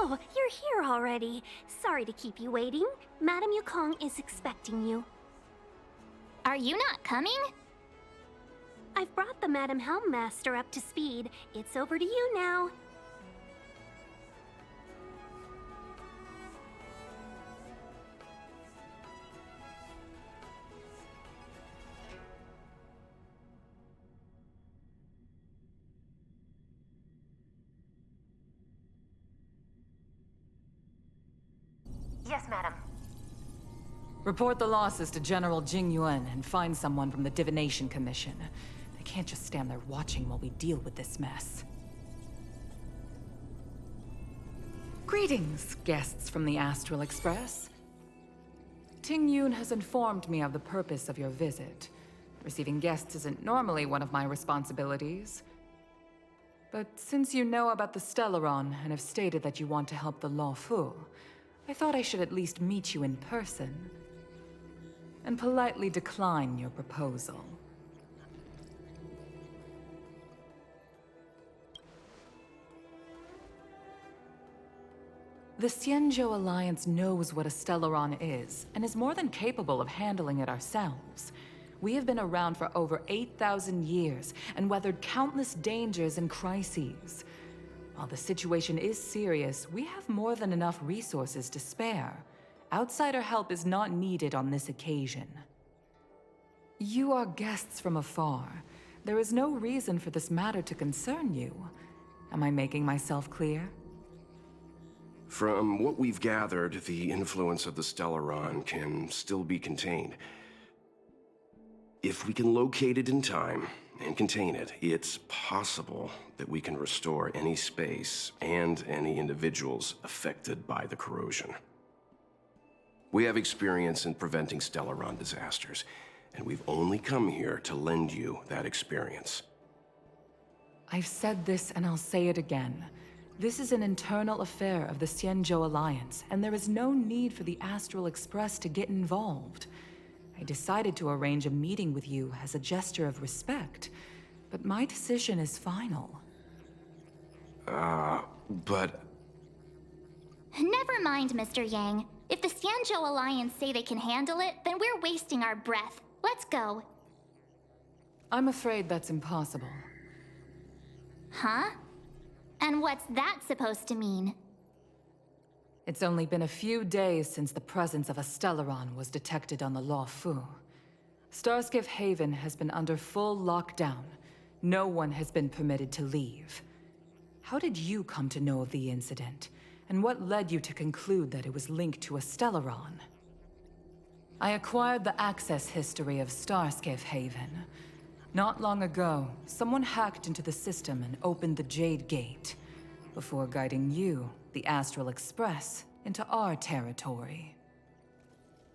Oh, you're here already. Sorry to keep you waiting. Madame Yukong is expecting you. Are you not coming? I've brought the Madame Helmmaster up to speed. It's over to you now. Yes, madam. Report the losses to General Jing Yuan and find someone from the Divination Commission. They can't just stand there watching while we deal with this mess. Greetings, guests from the Astral Express. Ting Yun has informed me of the purpose of your visit. Receiving guests isn't normally one of my responsibilities. But since you know about the Stellaron and have stated that you want to help the Law Fu, I thought I should at least meet you in person and politely decline your proposal. The Xianzhou Alliance knows what a Stellaron is and is more than capable of handling it ourselves. We have been around for over 8,000 years and weathered countless dangers and crises. While the situation is serious, we have more than enough resources to spare. Outsider help is not needed on this occasion. You are guests from afar. There is no reason for this matter to concern you. Am I making myself clear? From what we've gathered, the influence of the Stellaron can still be contained. If we can locate it in time and contain it, it's possible that we can restore any space and any individuals affected by the corrosion. We have experience in preventing Stellaron disasters, and we've only come here to lend you that experience. I've said this and I'll say it again. This is an internal affair of the Xianzhou Alliance, and there is no need for the Astral Express to get involved. I decided to arrange a meeting with you as a gesture of respect, but my decision is final. But... Never mind, Mr. Yang. If the Xianzhou Alliance say they can handle it, then we're wasting our breath. Let's go. I'm afraid that's impossible. Huh? And what's that supposed to mean? It's only been a few days since the presence of a Stellaron was detected on the Law Fu. Starskiff Haven has been under full lockdown. No one has been permitted to leave. How did you come to know of the incident? And what led you to conclude that it was linked to a Stellaron? I acquired the access history of Starskiff Haven. Not long ago, someone hacked into the system and opened the Jade Gate, before guiding you, the Astral Express, into our territory.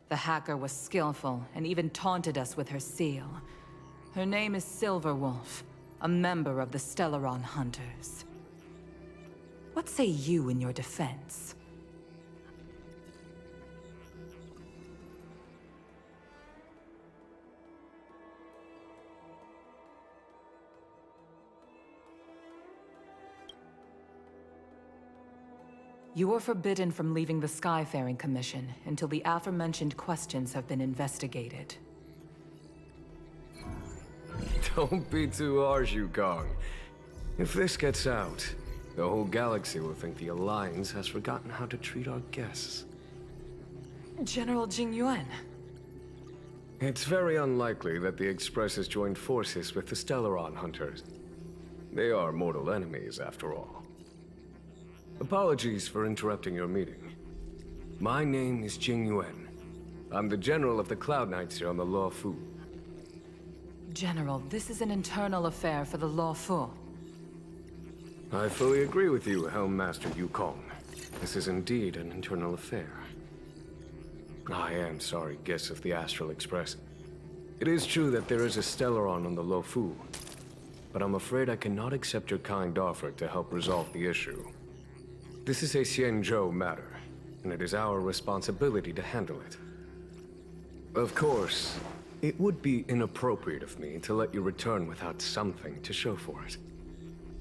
The hacker was skillful and even taunted us with her seal. Her name is Silverwolf, a member of the Stellaron Hunters. What say you in your defense? You are forbidden from leaving the Skyfaring Commission until the aforementioned questions have been investigated. Don't be too harsh, Yukong. If this gets out, the whole galaxy will think the Alliance has forgotten how to treat our guests. General Jing Yuan. It's very unlikely that the Express has joined forces with the Stellaron hunters. They are mortal enemies, after all. Apologies for interrupting your meeting. My name is Jing Yuan. I'm the General of the Cloud Knights here on the Law Fu. General, this is an internal affair for the Law Fu. I fully agree with you, Helm Master Yukong. This is indeed an internal affair. I am sorry, guests of the Astral Express. It is true that there is a Stellaron on the Lo Fu, but I'm afraid I cannot accept your kind offer to help resolve the issue. This is a Xianzhou matter, and it is our responsibility to handle it. Of course, it would be inappropriate of me to let you return without something to show for it.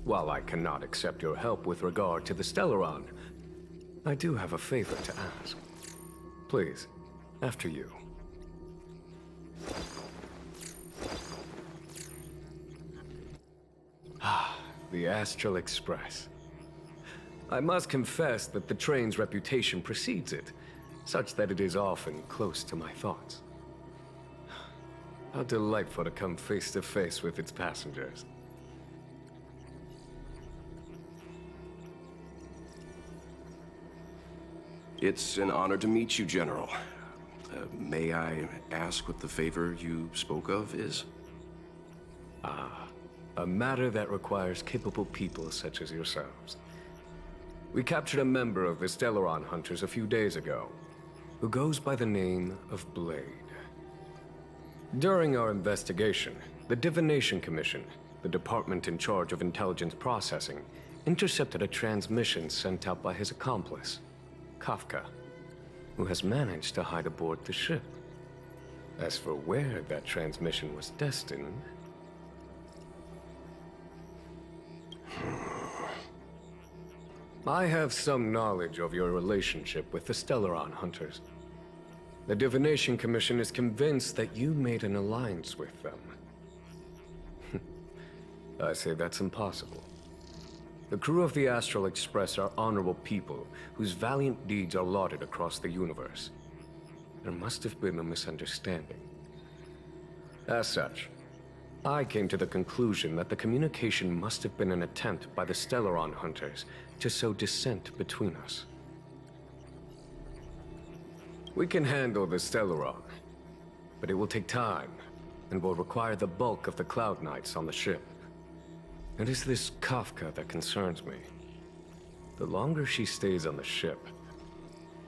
While I cannot accept your help with regard to the Stellaron, I do have a favor to ask. Please, after you. The Astral Express. I must confess that the train's reputation precedes it, such that it is often close to my thoughts. How delightful to come face to face with its passengers. It's an honor to meet you, General. May I ask what the favor you spoke of is? A matter that requires capable people such as yourselves. We captured a member of the Stellaron Hunters a few days ago, who goes by the name of Blade. During our investigation, the Divination Commission, the department in charge of intelligence processing, intercepted a transmission sent out by his accomplice, Kafka, who has managed to hide aboard the ship. As for where that transmission was destined... I have some knowledge of your relationship with the Stellaron Hunters. The Divination Commission is convinced that you made an alliance with them. I say that's impossible. The crew of the Astral Express are honorable people whose valiant deeds are lauded across the universe. There must have been a misunderstanding. As such, I came to the conclusion that the communication must have been an attempt by the Stellaron Hunters to sow dissent between us. We can handle the Stellaron, but it will take time and will require the bulk of the Cloud Knights on the ship. It is this Kafka that concerns me. The longer she stays on the ship,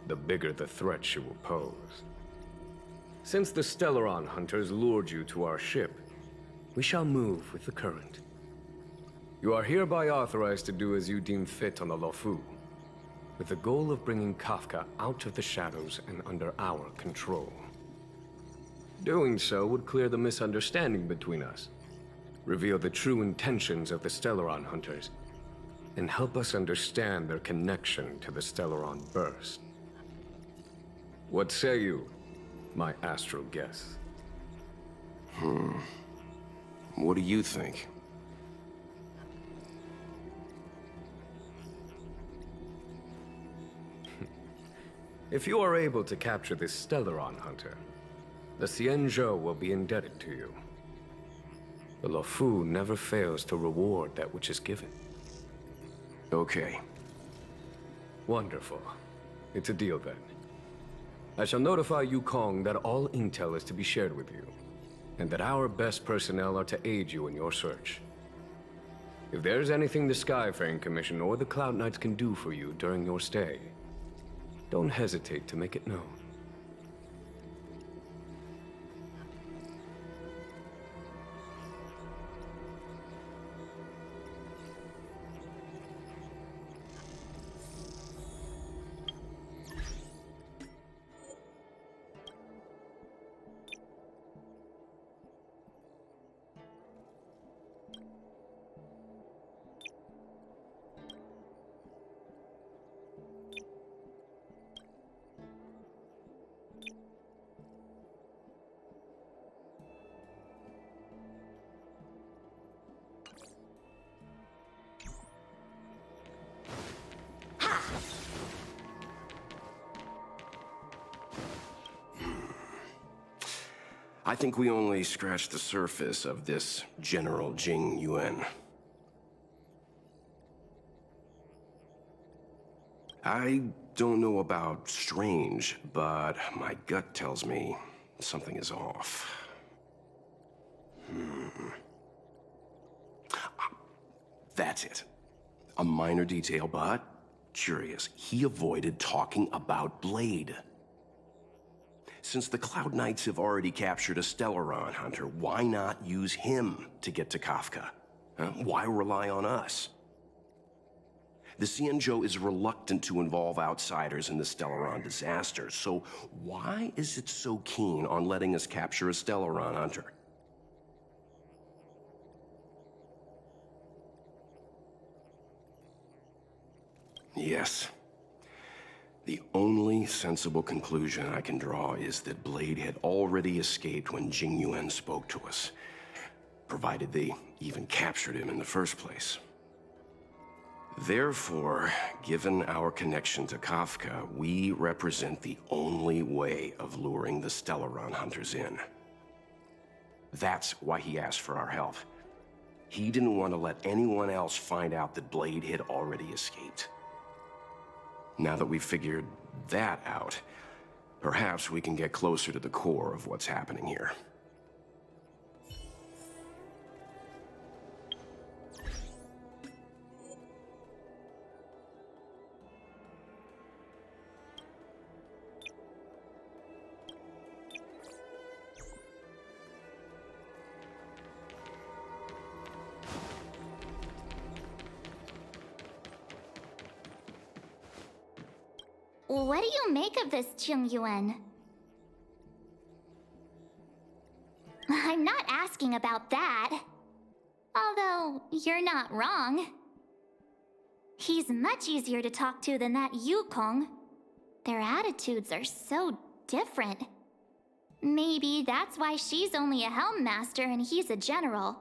the bigger the threat she will pose. Since the Stellaron Hunters lured you to our ship, we shall move with the current. You are hereby authorized to do as you deem fit on the Lofu, with the goal of bringing Kafka out of the shadows and under our control. Doing so would clear the misunderstanding between us, reveal the true intentions of the Stellaron Hunters, and help us understand their connection to the Stellaron Burst. What say you, my astral guests? What do you think? If you are able to capture this Stellaron Hunter, the Xianzhou will be indebted to you. The Lofu never fails to reward that which is given. Okay. Wonderful. It's a deal then. I shall notify Yukong that all intel is to be shared with you, and that our best personnel are to aid you in your search. If there's anything the Skyfaring Commission or the Cloud Knights can do for you during your stay, don't hesitate to make it known. I think we only scratched the surface of this General Jing Yuan. I don't know about strange, but my gut tells me something is off. That's it. A minor detail, but curious. He avoided talking about Blade. Since the Cloud Knights have already captured a Stellaron hunter, why not use him to get to Kafka? Huh? Why rely on us? The Xianzhou is reluctant to involve outsiders in the Stellaron disaster, so why is it so keen on letting us capture a Stellaron hunter? Yes. The only sensible conclusion I can draw is that Blade had already escaped when Jing Yuan spoke to us, provided they even captured him in the first place. Therefore, given our connection to Kafka, we represent the only way of luring the Stellaron hunters in. That's why he asked for our help. He didn't want to let anyone else find out that Blade had already escaped. Now that we've figured that out, perhaps we can get closer to the core of what's happening here. What do you make of this, Jing Yuan? I'm not asking about that. Although, you're not wrong. He's much easier to talk to than that Yukong. Their attitudes are so different. Maybe that's why she's only a Helm Master and he's a general.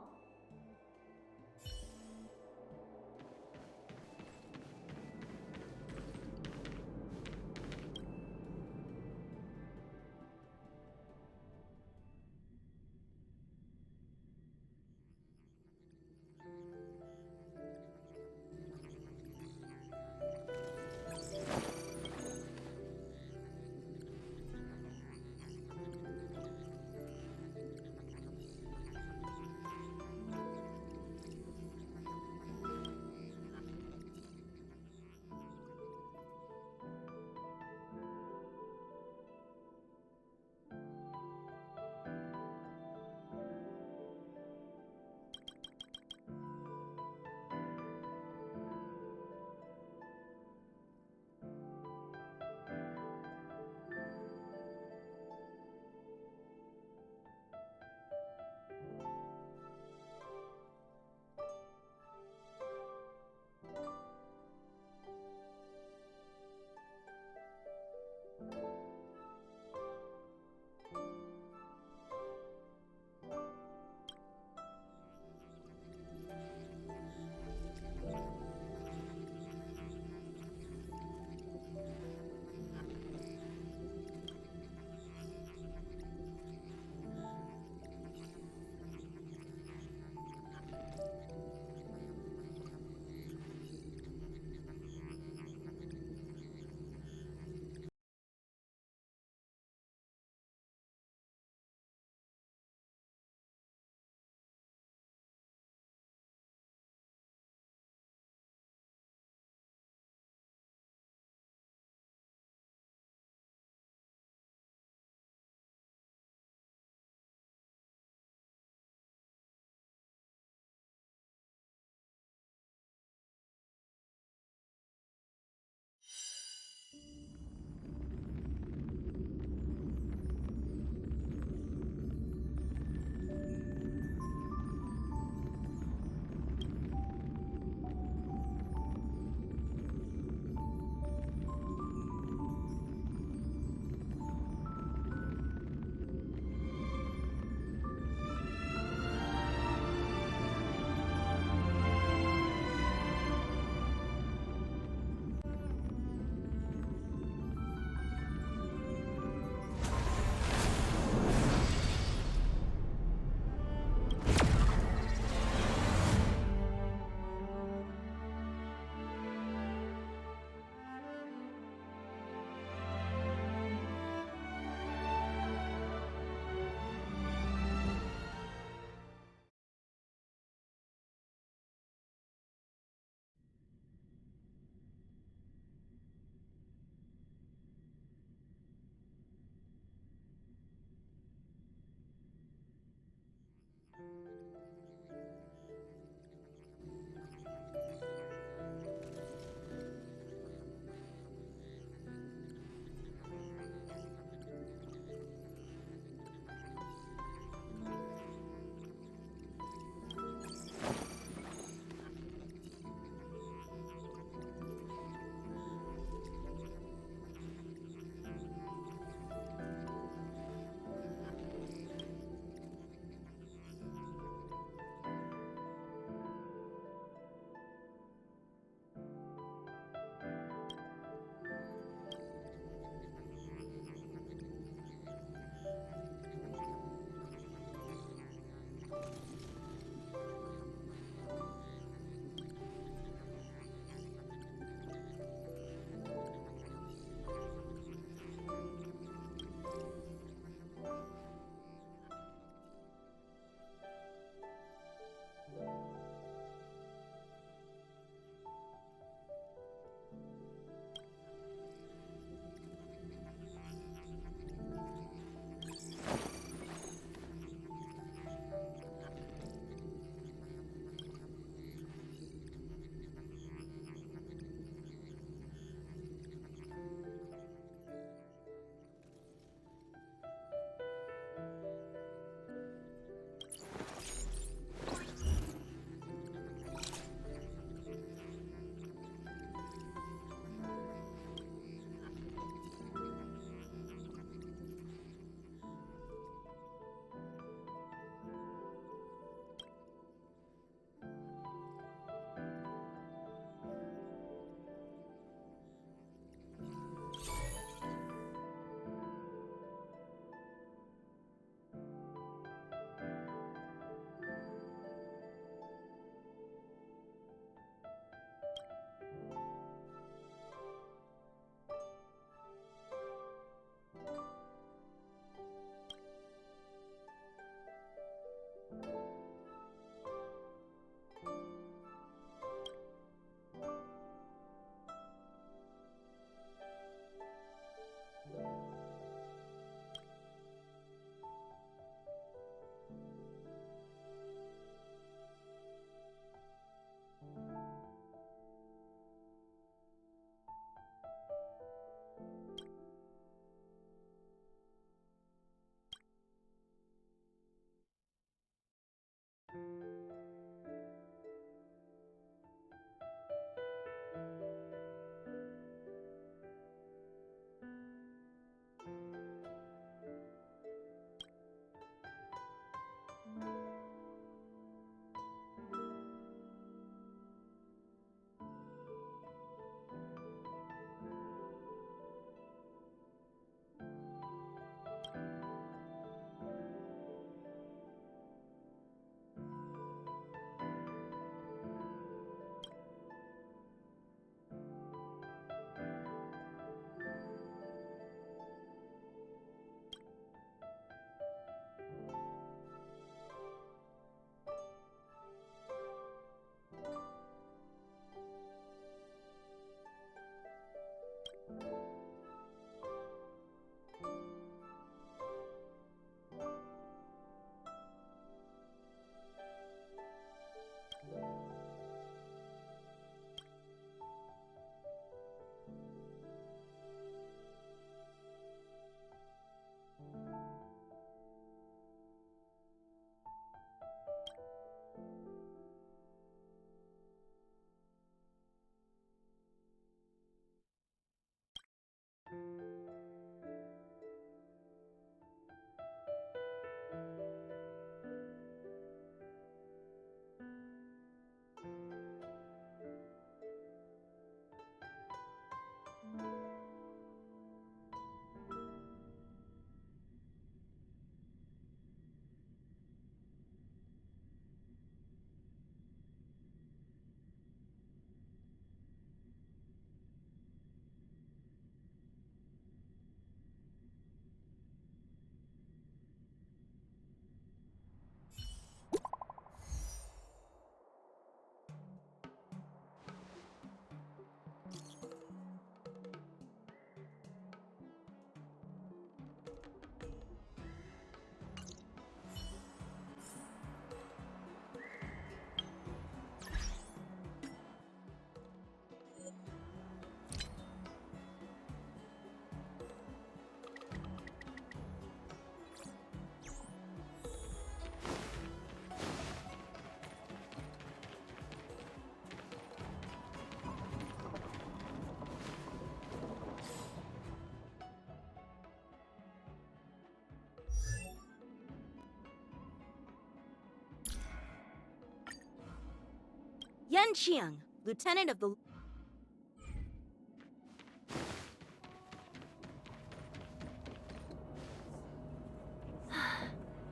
Sun Qiang, lieutenant of the...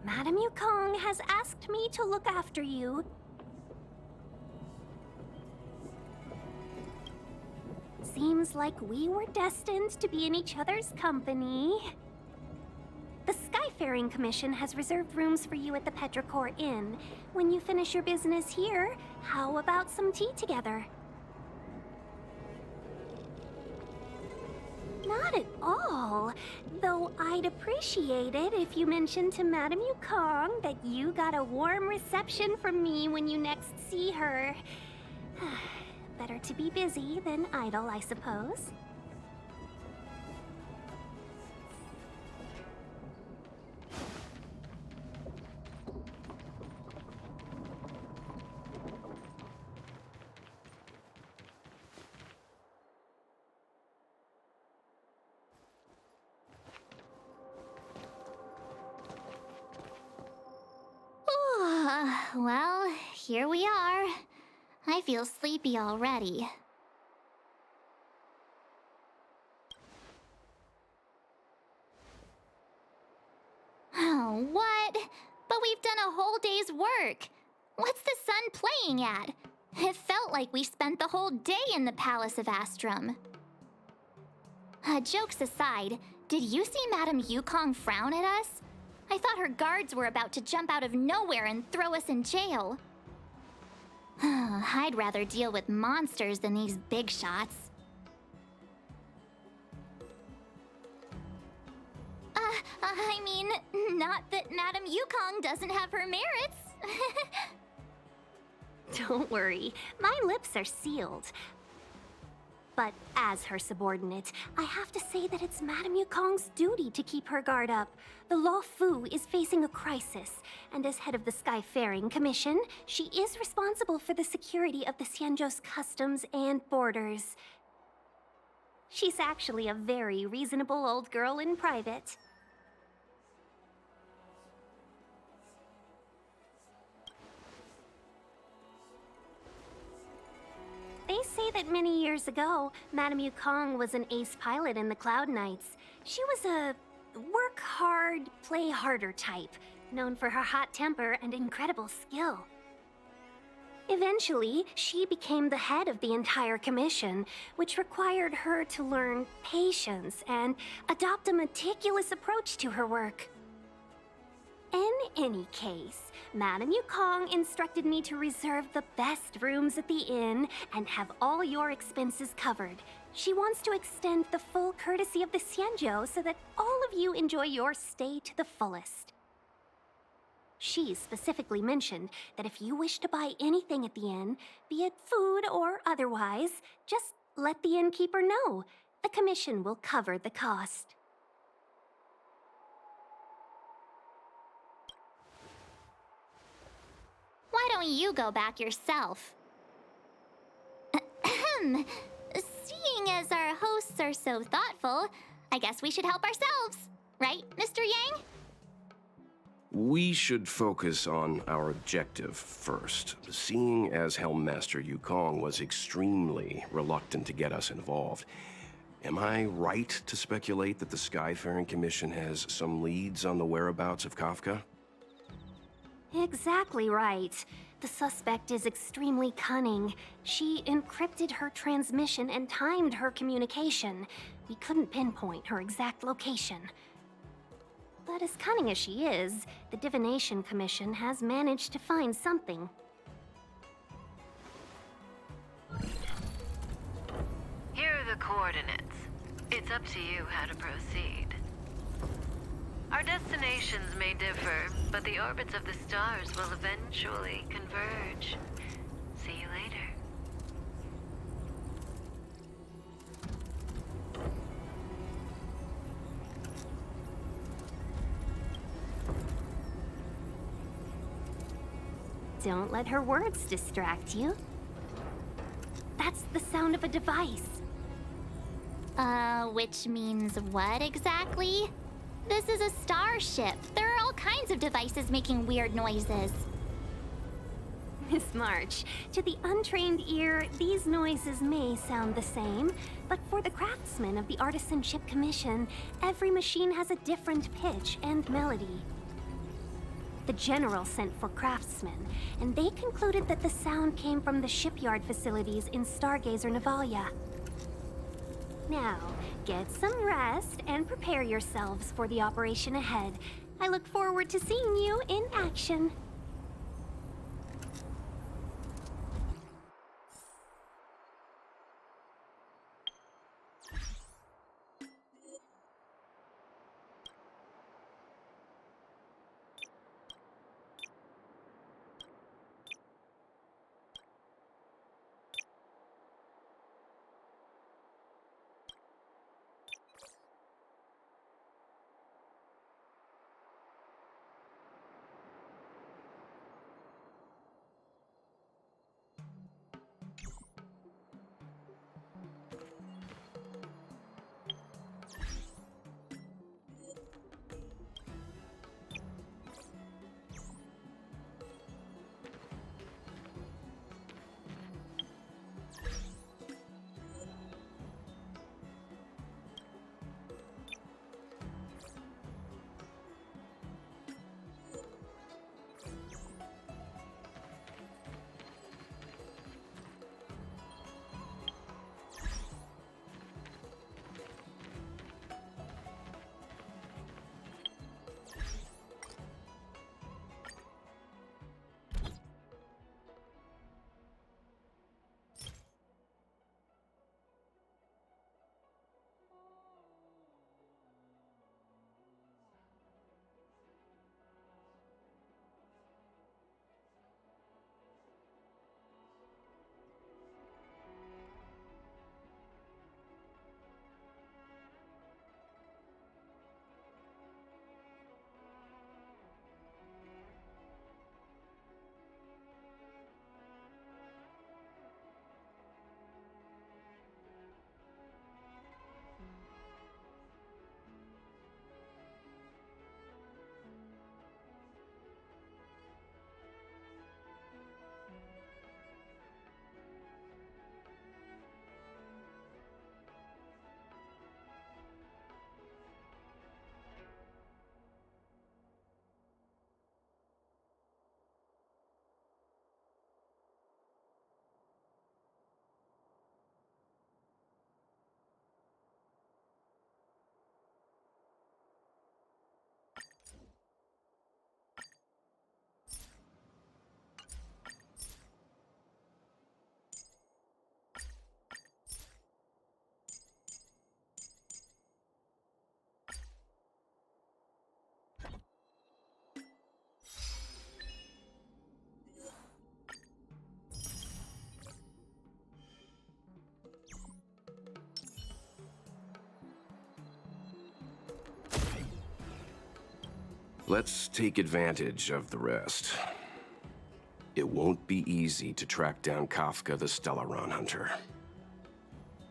Madame Yukong has asked me to look after you. Seems like we were destined to be in each other's company. The Skyfaring Commission has reserved rooms for you at the Petrichor Inn. When you finish your business here, how about some tea together? Not at all. Though I'd appreciate it if you mentioned to Madame Yukong that you got a warm reception from me when you next see her. Better to be busy than idle, I suppose. Well, here we are. I feel sleepy already. Oh, what? But we've done a whole day's work. What's the sun playing at? It felt like we spent the whole day in the Palace of Astrum. Jokes aside, did you see Madame Yukong frown at us? I thought her guards were about to jump out of nowhere and throw us in jail. I'd rather deal with monsters than these big shots. I mean, not that Madame Yukong doesn't have her merits. Don't worry, my lips are sealed. But as her subordinate, I have to say that it's Madame Yukong's duty to keep her guard up. The Law Fu is facing a crisis, and as head of the Skyfaring Commission, she is responsible for the security of the Xianzhou's customs and borders. She's actually a very reasonable old girl in private. They say that many years ago, Madame Yukong was an ace pilot in the Cloud Knights. She was a work hard, play harder type, known for her hot temper and incredible skill. Eventually, she became the head of the entire commission, which required her to learn patience and adopt a meticulous approach to her work. In any case, Madame Yukong instructed me to reserve the best rooms at the inn and have all your expenses covered. She wants to extend the full courtesy of the Xianzhou so that all of you enjoy your stay to the fullest. She specifically mentioned that if you wish to buy anything at the inn, be it food or otherwise, just let the innkeeper know. The commission will cover the cost. Why don't you go back yourself? Seeing as our hosts are so thoughtful, I guess we should help ourselves. Right, Mr. Yang? We should focus on our objective first. Seeing as Helmmaster Yukong was extremely reluctant to get us involved, am I right to speculate that the Skyfaring Commission has some leads on the whereabouts of Kafka? Exactly right. The suspect is extremely cunning. She encrypted her transmission and timed her communication. We couldn't pinpoint her exact location. But as cunning as she is, the Divination Commission has managed to find something. Here are the coordinates. It's up to you how to proceed. Our destinations may differ, but the orbits of the stars will eventually converge. See you later. Don't let her words distract you. That's the sound of a device. Which means what exactly? This is a starship. There are all kinds of devices making weird noises. Miss March, to the untrained ear, these noises may sound the same, but for the craftsmen of the Artisanship Commission, every machine has a different pitch and melody. The General sent for craftsmen, and they concluded that the sound came from the shipyard facilities in Stargazer Navalia. Now, get some rest and prepare yourselves for the operation ahead. I look forward to seeing you in action. Let's take advantage of the rest. It won't be easy to track down Kafka the Stellaron Hunter.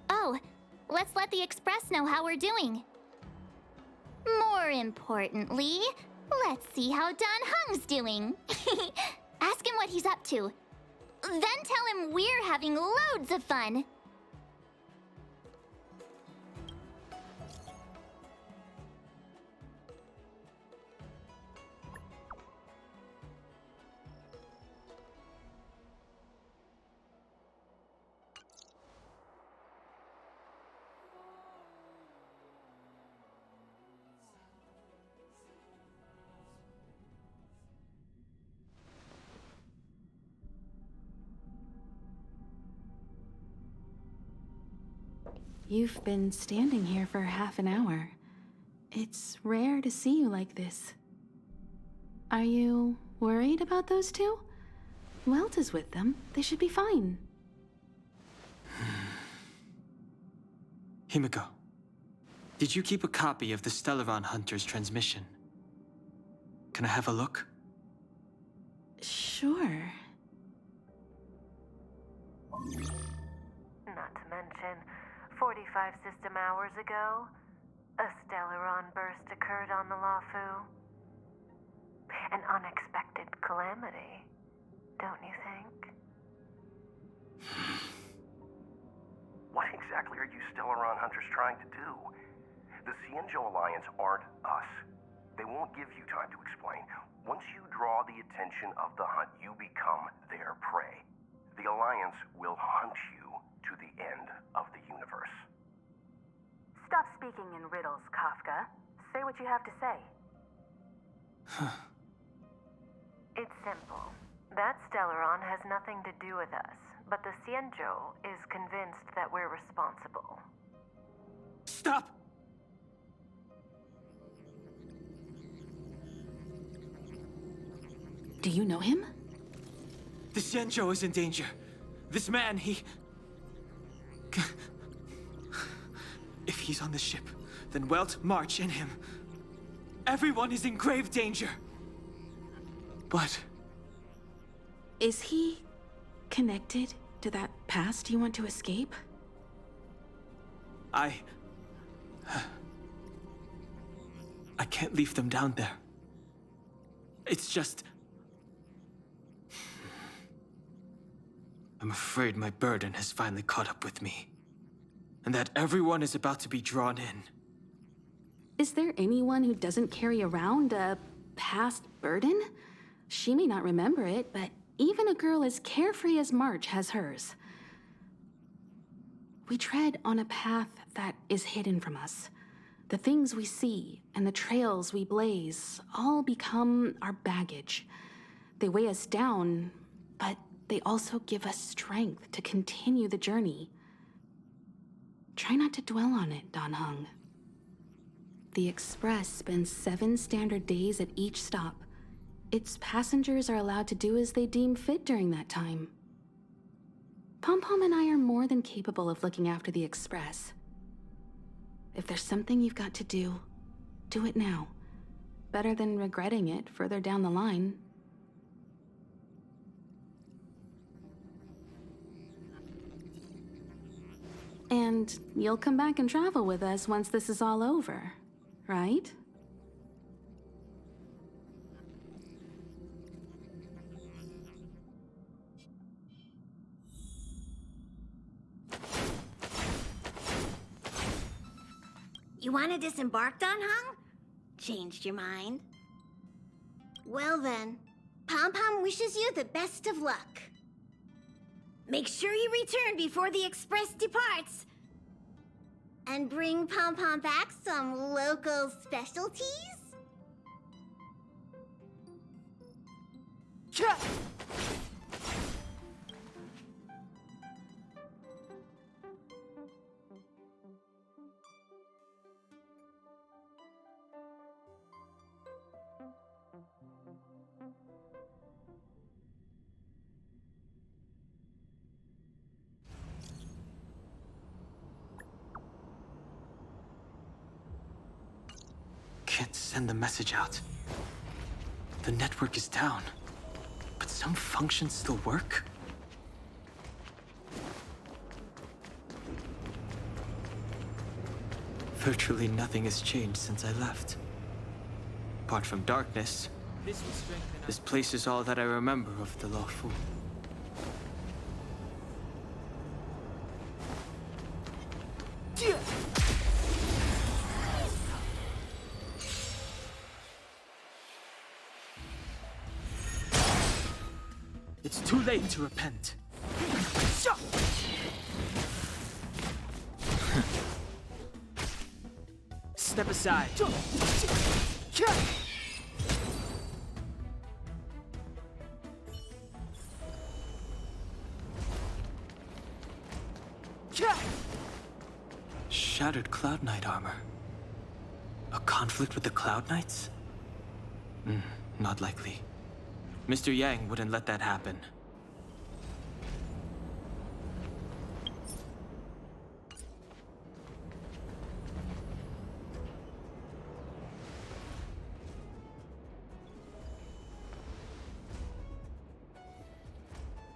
Oh, let's let the Express know how we're doing. More importantly, let's see how Don Hung's doing. Ask him what he's up to. Then tell him we're having loads of fun. You've been standing here for half an hour. It's rare to see you like this. Are you worried about those two? Welt is with them. They should be fine. Himiko, did you keep a copy of the Stellaron Hunter's transmission? Can I have a look? Sure. Not to mention, 45 system hours ago, a Stellaron burst occurred on the Lawfu. An unexpected calamity, don't you think? Stellaron hunters trying to do? The Cienjo Alliance aren't us. They won't give you time to explain. Once you draw the attention of the hunt, you become their prey. The Alliance will hunt you to the end of the universe. Stop speaking in riddles, Kafka. Say what you have to say. It's simple. That Stellaron has nothing to do with us, but the Cienjo is convinced that we're responsible. Stop! Do you know him? The Xianzhou is in danger. This man, he... If he's on the ship, then Welt, March, and him. Everyone is in grave danger. But... Is he connected to that past you want to escape? I can't leave them down there. It's just... I'm afraid my burden has finally caught up with me. And that everyone is about to be drawn in. Is there anyone who doesn't carry around a past burden? She may not remember it, but even a girl as carefree as March has hers. We tread on a path that is hidden from us. The things we see and the trails we blaze all become our baggage. They weigh us down, but they also give us strength to continue the journey. Try not to dwell on it, Dan Heng. The Express spends 7 standard days at each stop. Its passengers are allowed to do as they deem fit during that time. Pom-Pom and I are more than capable of looking after the Express. If there's something you've got to do it now. Better than regretting it further down the line. And you'll come back and travel with us once this is all over, right? You want to disembark, Dan Heng? Changed your mind? Well then, Pom-Pom wishes you the best of luck. Make sure you return before the Express departs. And bring Pom-Pom back some local specialties? Can't send the message out. The network is down, but some functions still work? Virtually nothing has changed since I left. Apart from darkness, this place is all that I remember of the Lawful. It's too late to repent. Step aside. Shattered Cloud Knight armor. A conflict with the Cloud Knights? Not likely. Mr. Yang wouldn't let that happen.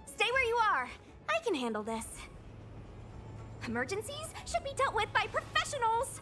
Stay where you are. I can handle this. Emergencies should be dealt with by professionals.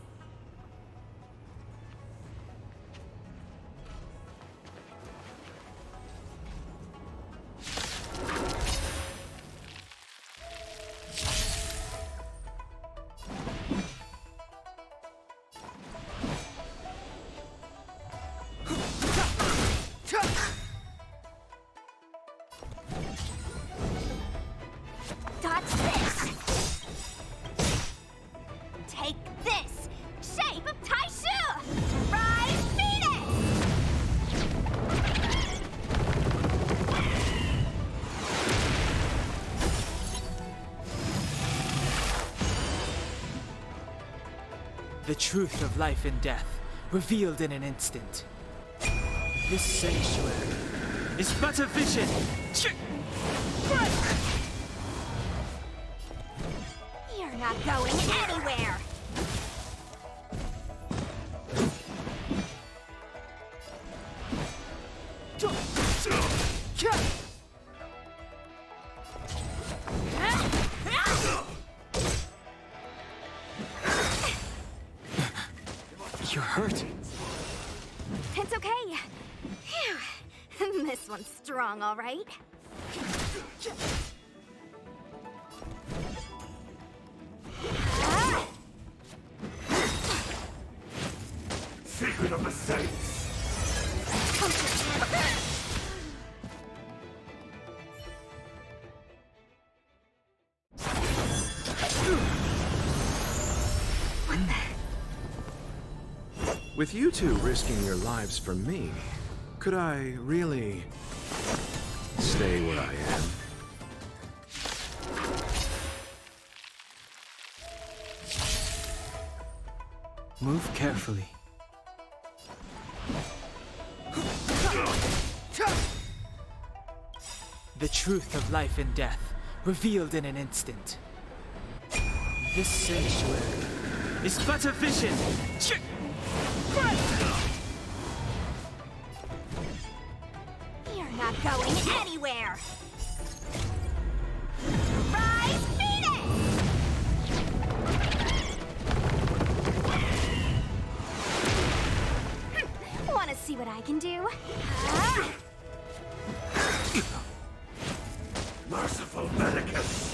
The truth of life and death, revealed in an instant. This sanctuary is but a vision. You're not going anywhere! You're hurt. It's okay. Phew. This one's strong, all right. Secret of the Saints! With you two risking your lives for me, could I really stay where I am? Move carefully. The truth of life and death, revealed in an instant. This sanctuary is but a vision. You're not going anywhere! Rise, Phoenix! Wanna see what I can do? Merciful Medicus!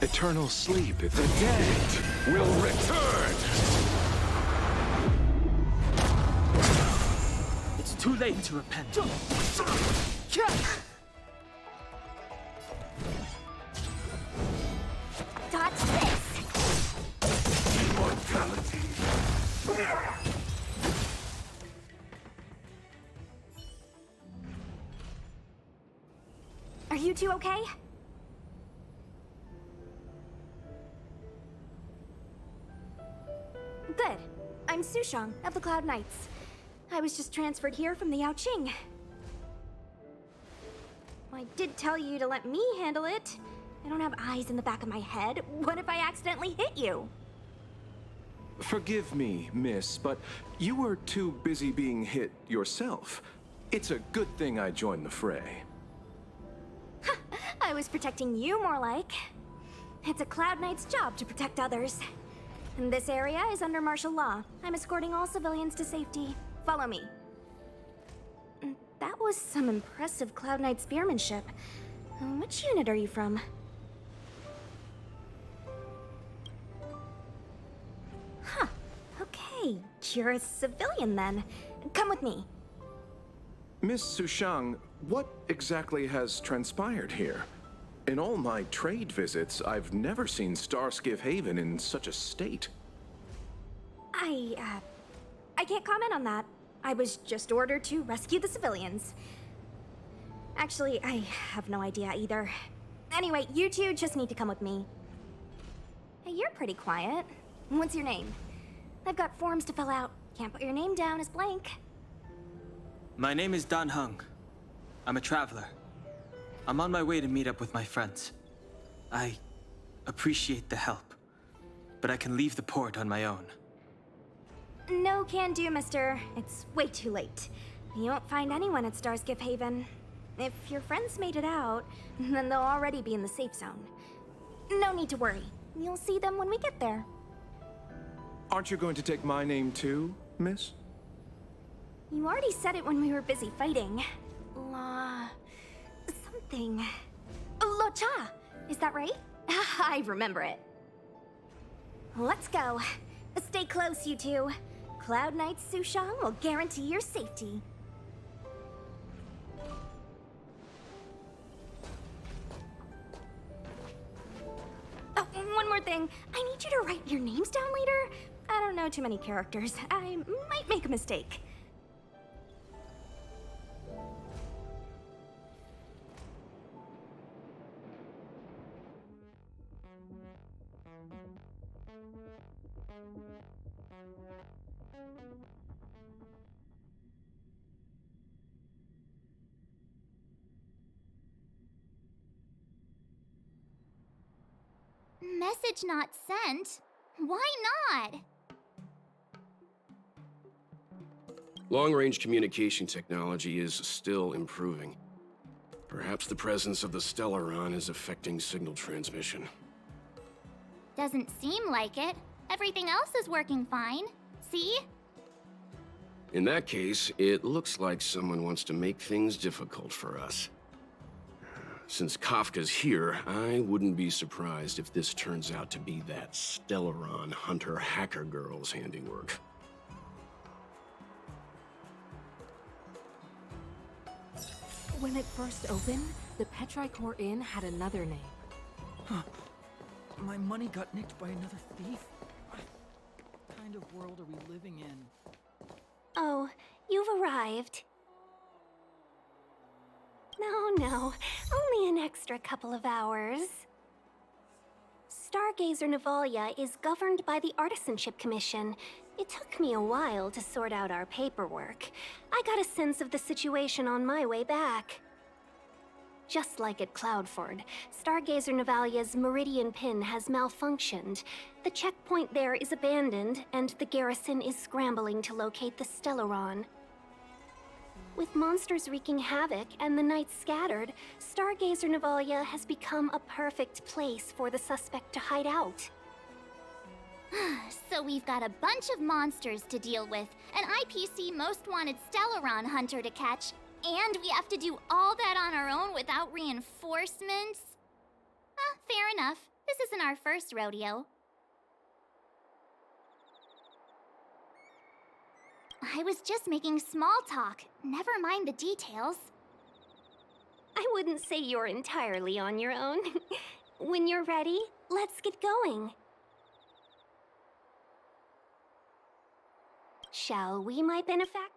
Eternal sleep if the dead will return! It's too late to repent. Dodge this! Immortality! Are you two okay? Good. I'm Sushang of the Cloud Knights. I was just transferred here from the Yaoqing. I did tell you to let me handle it. I don't have eyes in the back of my head. What if I accidentally hit you? Forgive me, miss, but you were too busy being hit yourself. It's a good thing I joined the fray. I was protecting you more like. It's a Cloud Knight's job to protect others. And this area is under martial law. I'm escorting all civilians to safety. Follow me. That was some impressive Cloud Knight spearmanship. Which unit are you from? Huh. Okay, you're a civilian then. Come with me. Miss Sushang, what exactly has transpired here? In all my trade visits, I've never seen Starskiff Haven in such a state. I can't comment on that. I was just ordered to rescue the civilians. Actually, I have no idea either. Anyway, you two just need to come with me. Hey, you're pretty quiet. What's your name? I've got forms to fill out. Can't put your name down as blank. My name is Dan Hung. I'm a traveler. I'm on my way to meet up with my friends. I appreciate the help, but I can leave the port on my own. No can do, mister. It's way too late. You won't find anyone at Starskiff Haven. If your friends made it out, then they'll already be in the safe zone. No need to worry. You'll see them when we get there. Aren't you going to take my name too, miss? You already said it when we were busy fighting. Something. Lo Cha! Is that right? I remember it. Let's go. Stay close, you two. Cloud Knight Sushang will guarantee your safety. Oh, one more thing. I need you to write your names down later. I don't know too many characters. I might make a mistake. Message not sent? Why not? Long-range communication technology is still improving. Perhaps the presence of the Stellaron is affecting signal transmission. Doesn't seem like it. Everything else is working fine. See? In that case, it looks like someone wants to make things difficult for us. Since Kafka's here, I wouldn't be surprised if this turns out to be that Stellaron hunter hacker girl's handiwork. When it first opened, the Petrichor Inn had another name. Huh. My money got nicked by another thief? What kind of world are we living in? Oh, you've arrived. No, only an extra couple of hours. Stargazer Navalia is governed by the Artisanship Commission. It took me a while to sort out our paperwork. I got a sense of the situation on my way back. Just like at Cloudford, Stargazer Navalia's Meridian Pin has malfunctioned. The checkpoint there is abandoned, and the garrison is scrambling to locate the Stellaron. With monsters wreaking havoc and the night scattered, Stargazer Navalia has become a perfect place for the suspect to hide out. So we've got a bunch of monsters to deal with, an IPC Most Wanted Stellaron hunter to catch, and we have to do all that on our own without reinforcements? Fair enough. This isn't our first rodeo. I was just making small talk. Never mind the details. I wouldn't say you're entirely on your own. When you're ready, let's get going. Shall we, my benefactor?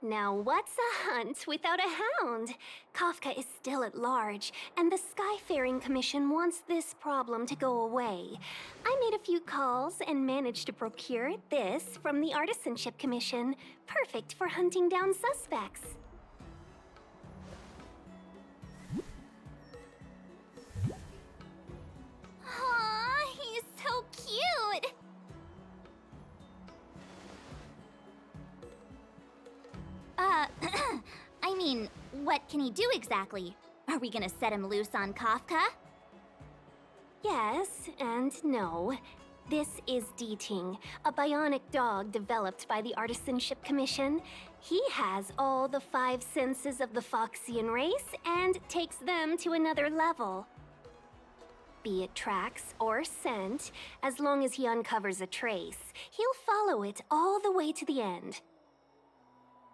Now what's a hunt without a hound? Kafka is still at large, and the Skyfaring Commission wants this problem to go away. I made a few calls and managed to procure this from the Artisanship Commission. Perfect for hunting down suspects. Aw, he's so cute! I mean, what can he do exactly? Are we gonna set him loose on Kafka? Yes and no. This is D-Ting, a bionic dog developed by the Artisanship Commission. He has all the 5 senses of the Foxian race and takes them to another level. Be it tracks or scent, as long as he uncovers a trace, he'll follow it all the way to the end.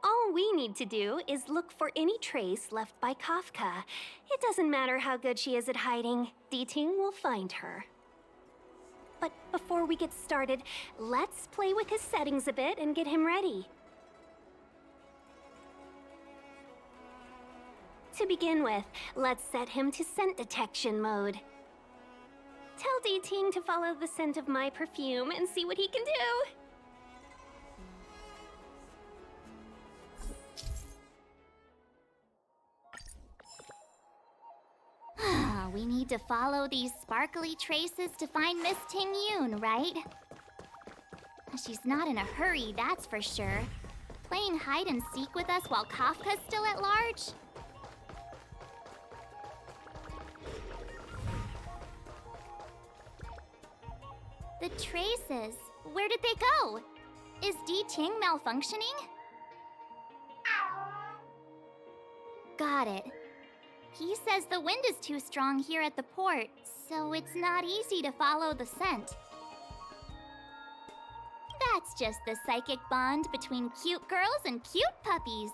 All we need to do is look for any trace left by Kafka. It doesn't matter how good she is at hiding, D-Ting will find her. But before we get started, let's play with his settings a bit and get him ready. To begin with, let's set him to scent detection mode. Tell D-Ting to follow the scent of my perfume and see what he can do. We need to follow these sparkly traces to find Miss Ting Yoon, right? She's not in a hurry, that's for sure. Playing hide and seek with us while Kafka's still at large? The traces, where did they go? Is D-Ting malfunctioning? Got it. He says the wind is too strong here at the port, so it's not easy to follow the scent. That's just the psychic bond between cute girls and cute puppies.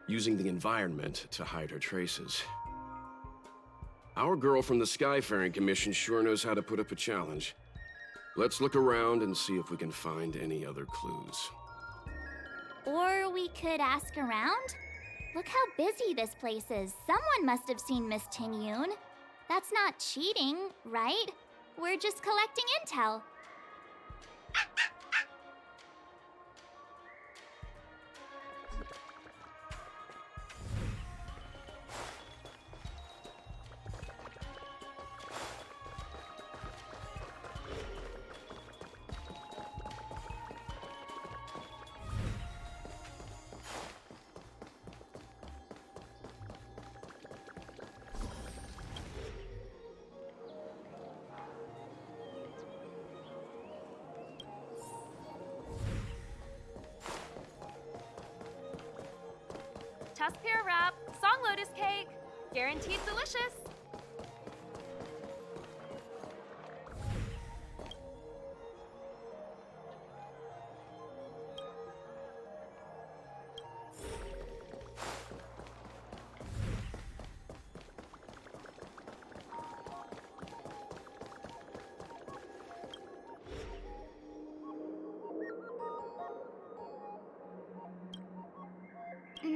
Using the environment to hide her traces. Our girl from the Skyfaring Commission sure knows how to put up a challenge. Let's look around and see if we can find any other clues. Or we could ask around? Look how busy this place is. Someone must have seen Miss Ting Yoon. That's not cheating, right? We're just collecting intel. lotus cake. Guaranteed delicious.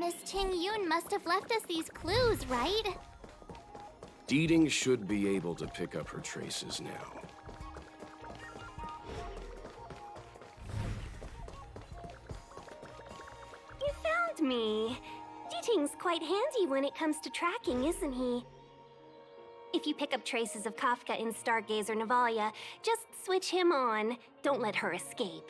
Miss Ting Yun must have left us these clues, right? Deeding should be able to pick up her traces now. You found me. Deeting's quite handy when it comes to tracking, isn't he? If you pick up traces of Kafka in Stargazer Navalia, just switch him on. Don't let her escape.